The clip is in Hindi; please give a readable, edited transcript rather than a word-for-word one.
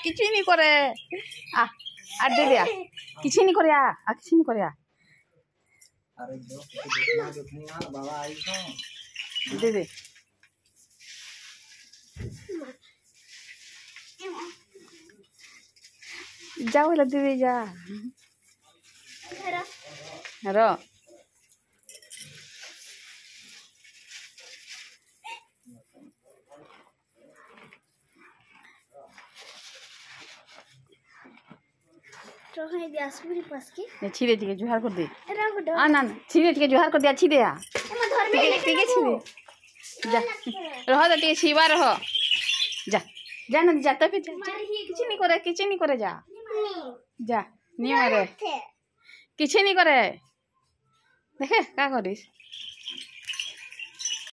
কিছু নি করে আর দে দিয়া কিছু নি করে কিছু নি করে दे दे जा बोला दीदी जा रो छिड़े ठीक है जुहार कर दे ना ना छिड़े ठीक है जुहार कर दे अच्छी दे ठीक है छिड़े जा रह तो ठीक छिवा रह जा जा ना जा तब किसी नहीं करे जा जा नहीं मारे किसी नहीं करे देखे क्या करिस।